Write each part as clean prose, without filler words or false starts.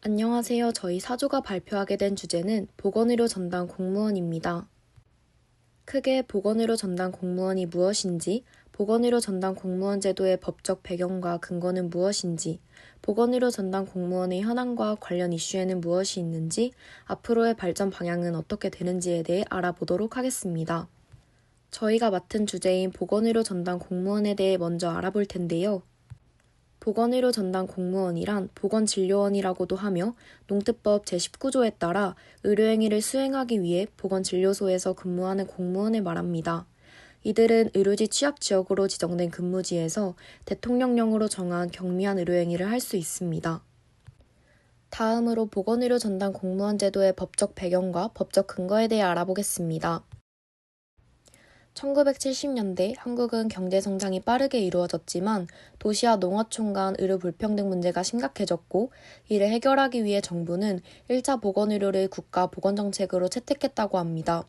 안녕하세요. 저희 사조가 발표하게 된 주제는 보건의료 전담 공무원입니다. 크게 보건의료 전담 공무원이 무엇인지, 보건의료 전담 공무원 제도의 법적 배경과 근거는 무엇인지, 보건의료 전담 공무원의 현황과 관련 이슈에는 무엇이 있는지, 앞으로의 발전 방향은 어떻게 되는지에 대해 알아보도록 하겠습니다. 저희가 맡은 주제인 보건의료 전담 공무원에 대해 먼저 알아볼 텐데요. 보건의료 전담 공무원이란 보건진료원이라고도 하며 농특법 제19조에 따라 의료행위를 수행하기 위해 보건진료소에서 근무하는 공무원을 말합니다. 이들은 의료지 취약지역으로 지정된 근무지에서 대통령령으로 정한 경미한 의료행위를 할 수 있습니다. 다음으로 보건의료 전담 공무원 제도의 법적 배경과 법적 근거에 대해 알아보겠습니다. 1970년대 한국은 경제 성장이 빠르게 이루어졌지만 도시와 농어촌 간 의료 불평등 문제가 심각해졌고, 이를 해결하기 위해 정부는 1차 보건의료를 국가 보건정책으로 채택했다고 합니다.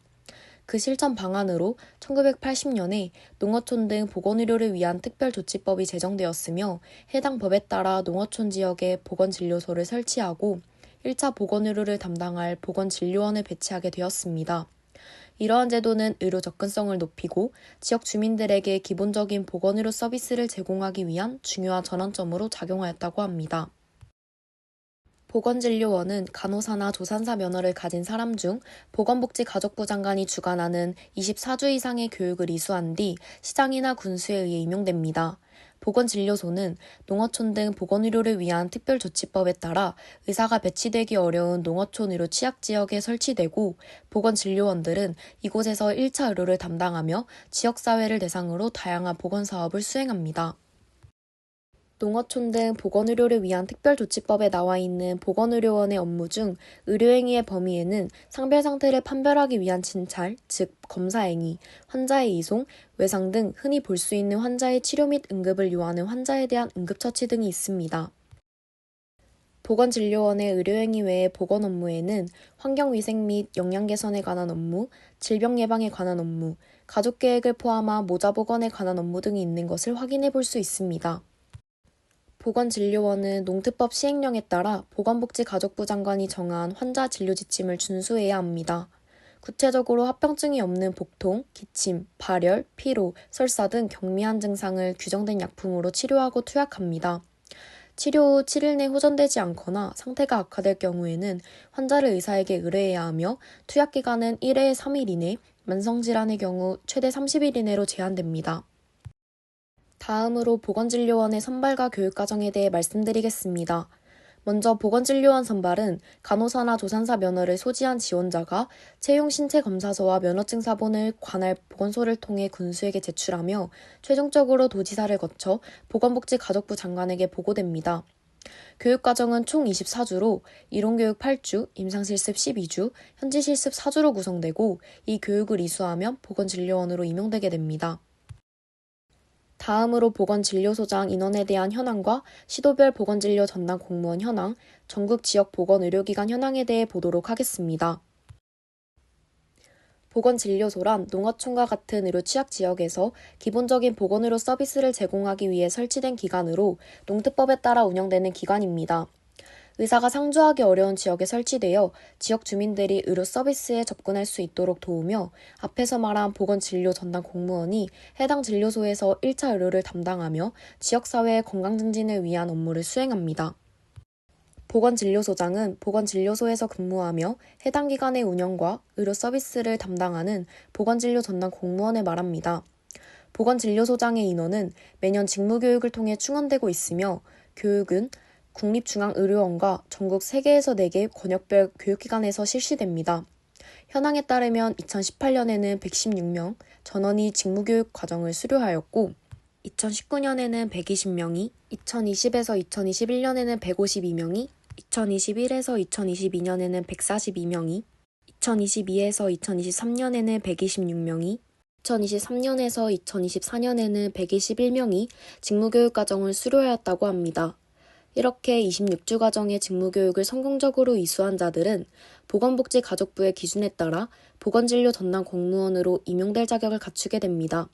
그 실천 방안으로 1980년에 농어촌 등 보건의료를 위한 특별조치법이 제정되었으며, 해당 법에 따라 농어촌 지역에 보건진료소를 설치하고 1차 보건의료를 담당할 보건진료원을 배치하게 되었습니다. 이러한 제도는 의료 접근성을 높이고 지역 주민들에게 기본적인 보건의료 서비스를 제공하기 위한 중요한 전환점으로 작용하였다고 합니다. 보건진료원은 간호사나 조산사 면허를 가진 사람 중 보건복지가족부 장관이 주관하는 24주 이상의 교육을 이수한 뒤 시장이나 군수에 의해 임용됩니다. 보건진료소는 농어촌 등 보건의료를 위한 특별조치법에 따라 의사가 배치되기 어려운 농어촌 의료 취약지역에 설치되고, 보건진료원들은 이곳에서 1차 의료를 담당하며 지역사회를 대상으로 다양한 보건사업을 수행합니다. 농어촌 등 보건의료를 위한 특별조치법에 나와 있는 보건의료원의 업무 중 의료행위의 범위에는 상별상태를 판별하기 위한 진찰, 즉 검사행위, 환자의 이송, 외상 등 흔히 볼 수 있는 환자의 치료 및 응급을 요하는 환자에 대한 응급처치 등이 있습니다. 보건진료원의 의료행위 외의 보건 업무에는 환경위생 및 영양 개선에 관한 업무, 질병 예방에 관한 업무, 가족계획을 포함한 모자보건에 관한 업무 등이 있는 것을 확인해 볼 수 있습니다. 보건진료원은 농특법 시행령에 따라 보건복지가족부 장관이 정한 환자 진료 지침을 준수해야 합니다. 구체적으로 합병증이 없는 복통, 기침, 발열, 피로, 설사 등 경미한 증상을 규정된 약품으로 치료하고 투약합니다. 치료 후 7일 내 호전되지 않거나 상태가 악화될 경우에는 환자를 의사에게 의뢰해야 하며, 투약 기간은 1회에 3일 이내, 만성질환의 경우 최대 30일 이내로 제한됩니다. 다음으로 보건진료원의 선발과 교육과정에 대해 말씀드리겠습니다. 먼저 보건진료원 선발은 간호사나 조산사 면허를 소지한 지원자가 채용 신체 검사서와 면허증 사본을 관할 보건소를 통해 군수에게 제출하며 최종적으로 도지사를 거쳐 보건복지가족부 장관에게 보고됩니다. 교육과정은 총 24주로 이론교육 8주, 임상실습 12주, 현지실습 4주로 구성되고, 이 교육을 이수하면 보건진료원으로 임용되게 됩니다. 다음으로 보건진료소장 인원에 대한 현황과 시도별 보건진료 전담 공무원 현황, 전국 지역 보건의료기관 현황에 대해 보도록 하겠습니다. 보건진료소란 농어촌과 같은 의료 취약지역에서 기본적인 보건의료 서비스를 제공하기 위해 설치된 기관으로 농특법에 따라 운영되는 기관입니다. 의사가 상주하기 어려운 지역에 설치되어 지역 주민들이 의료 서비스에 접근할 수 있도록 도우며, 앞에서 말한 보건진료 전담 공무원이 해당 진료소에서 1차 의료를 담당하며 지역사회의 건강 증진을 위한 업무를 수행합니다. 보건진료소장은 보건진료소에서 근무하며 해당 기관의 운영과 의료 서비스를 담당하는 보건진료 전담 공무원을 말합니다. 보건진료소장의 인원은 매년 직무교육을 통해 충원되고 있으며, 교육은 국립중앙의료원과 전국 3개에서 4개 권역별 교육기관에서 실시됩니다. 현황에 따르면 2018년에는 116명 전원이 직무교육 과정을 수료하였고, 2019년에는 120명이, 2020에서 2021년에는 152명이, 2021에서 2022년에는 142명이, 2022에서 2023년에는 126명이, 2023년에서 2024년에는 121명이 직무교육 과정을 수료하였다고 합니다. 이렇게 26주 과정의 직무교육을 성공적으로 이수한 자들은 보건복지가족부의 기준에 따라 보건진료 전담 공무원으로 임용될 자격을 갖추게 됩니다.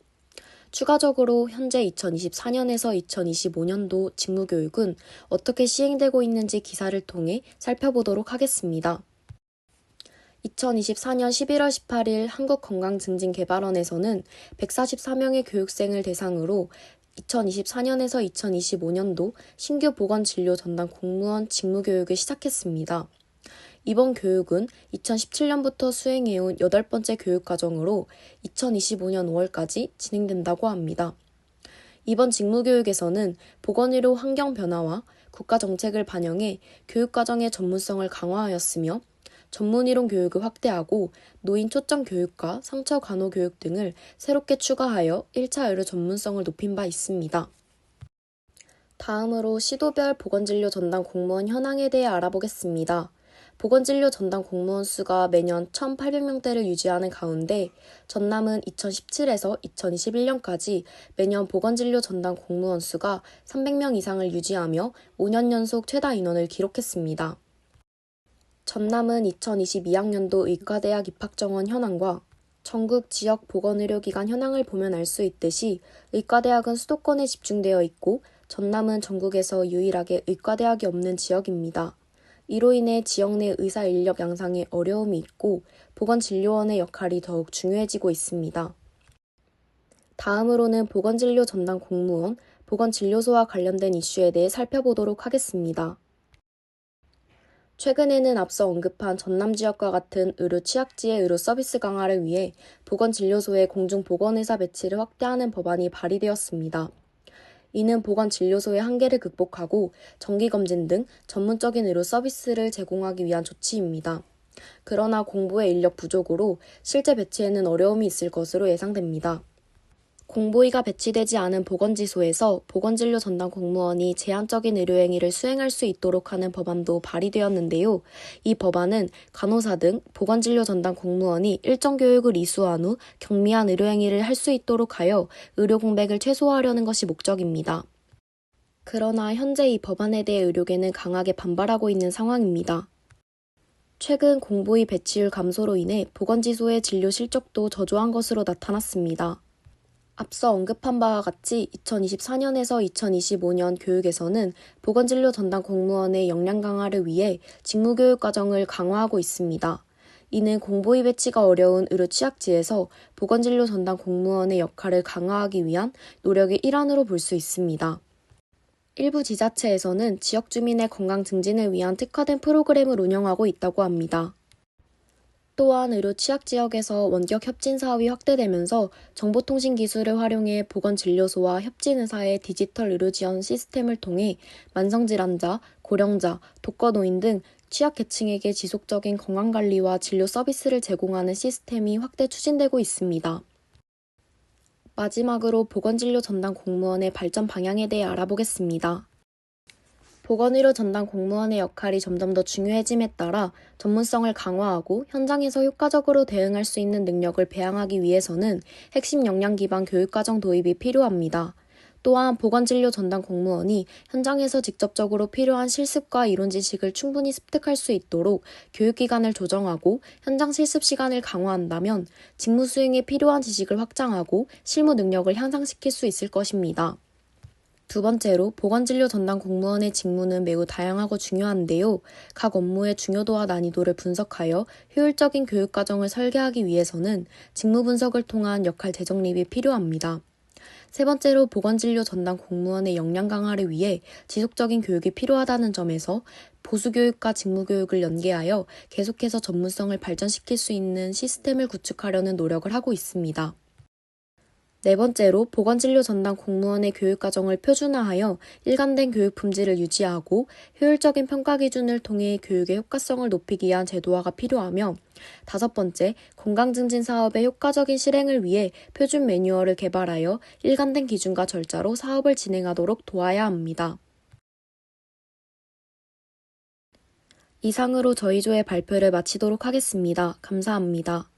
추가적으로 현재 2024년에서 2025년도 직무교육은 어떻게 시행되고 있는지 기사를 통해 살펴보도록 하겠습니다. 2024년 11월 18일 한국건강증진개발원에서는 144명의 교육생을 대상으로 2024년에서 2025년도 신규 보건진료 전담 공무원 직무교육을 시작했습니다. 이번 교육은 2017년부터 수행해온 8번째 교육과정으로 2025년 5월까지 진행된다고 합니다. 이번 직무교육에서는 보건의료 환경 변화와 국가정책을 반영해 교육과정의 전문성을 강화하였으며 전문이론 교육을 확대하고 노인 초점 교육과 상처 간호 교육 등을 새롭게 추가하여 1차 의료 전문성을 높인 바 있습니다. 다음으로 시도별 보건진료 전담 공무원 현황에 대해 알아보겠습니다. 보건진료 전담 공무원 수가 매년 1,800명대를 유지하는 가운데 전남은 2017에서 2021년까지 매년 보건진료 전담 공무원 수가 300명 이상을 유지하며 5년 연속 최다 인원을 기록했습니다. 전남은 2022학년도 의과대학 입학정원 현황과 전국 지역 보건의료기관 현황을 보면 알 수 있듯이 의과대학은 수도권에 집중되어 있고 전남은 전국에서 유일하게 의과대학이 없는 지역입니다. 이로 인해 지역 내 의사 인력 양상에 어려움이 있고 보건진료원의 역할이 더욱 중요해지고 있습니다. 다음으로는 보건진료 전담 공무원, 보건진료소와 관련된 이슈에 대해 살펴보도록 하겠습니다. 최근에는 앞서 언급한 전남 지역과 같은 의료 취약지의 의료 서비스 강화를 위해 보건진료소의 공중보건의사 배치를 확대하는 법안이 발의되었습니다. 이는 보건진료소의 한계를 극복하고 정기검진 등 전문적인 의료 서비스를 제공하기 위한 조치입니다. 그러나 공보의 인력 부족으로 실제 배치에는 어려움이 있을 것으로 예상됩니다. 공보의가 배치되지 않은 보건지소에서 보건진료 전담 공무원이 제한적인 의료행위를 수행할 수 있도록 하는 법안도 발의되었는데요. 이 법안은 간호사 등 보건진료 전담 공무원이 일정 교육을 이수한 후 경미한 의료행위를 할 수 있도록 하여 의료 공백을 최소화하려는 것이 목적입니다. 그러나 현재 이 법안에 대해 의료계는 강하게 반발하고 있는 상황입니다. 최근 공보의 배치율 감소로 인해 보건지소의 진료 실적도 저조한 것으로 나타났습니다. 앞서 언급한 바와 같이 2024년에서 2025년 교육에서는 보건진료 전담 공무원의 역량 강화를 위해 직무교육 과정을 강화하고 있습니다. 이는 공보의 배치가 어려운 의료 취약지에서 보건진료 전담 공무원의 역할을 강화하기 위한 노력의 일환으로 볼 수 있습니다. 일부 지자체에서는 지역 주민의 건강 증진을 위한 특화된 프로그램을 운영하고 있다고 합니다. 또한 의료 취약 지역에서 원격 협진 사업이 확대되면서 정보통신 기술을 활용해 보건진료소와 협진의사의 디지털 의료 지원 시스템을 통해 만성질환자, 고령자, 독거노인 등 취약계층에게 지속적인 건강관리와 진료 서비스를 제공하는 시스템이 확대 추진되고 있습니다. 마지막으로 보건진료 전담 공무원의 발전 방향에 대해 알아보겠습니다. 보건의료 전담 공무원의 역할이 점점 더 중요해짐에 따라 전문성을 강화하고 현장에서 효과적으로 대응할 수 있는 능력을 배양하기 위해서는 핵심 역량 기반 교육과정 도입이 필요합니다. 또한 보건진료 전담 공무원이 현장에서 직접적으로 필요한 실습과 이론 지식을 충분히 습득할 수 있도록 교육기간을 조정하고 현장 실습 시간을 강화한다면 직무 수행에 필요한 지식을 확장하고 실무 능력을 향상시킬 수 있을 것입니다. 두 번째로 보건진료 전담 공무원의 직무는 매우 다양하고 중요한데요. 각 업무의 중요도와 난이도를 분석하여 효율적인 교육과정을 설계하기 위해서는 직무 분석을 통한 역할 재정립이 필요합니다. 세 번째로 보건진료 전담 공무원의 역량 강화를 위해 지속적인 교육이 필요하다는 점에서 보수교육과 직무교육을 연계하여 계속해서 전문성을 발전시킬 수 있는 시스템을 구축하려는 노력을 하고 있습니다. 네 번째로 보건진료 전담 공무원의 교육과정을 표준화하여 일관된 교육 품질을 유지하고 효율적인 평가 기준을 통해 교육의 효과성을 높이기 위한 제도화가 필요하며 다섯 번째, 건강증진 사업의 효과적인 실행을 위해 표준 매뉴얼을 개발하여 일관된 기준과 절차로 사업을 진행하도록 도와야 합니다. 이상으로 저희 조의 발표를 마치도록 하겠습니다. 감사합니다.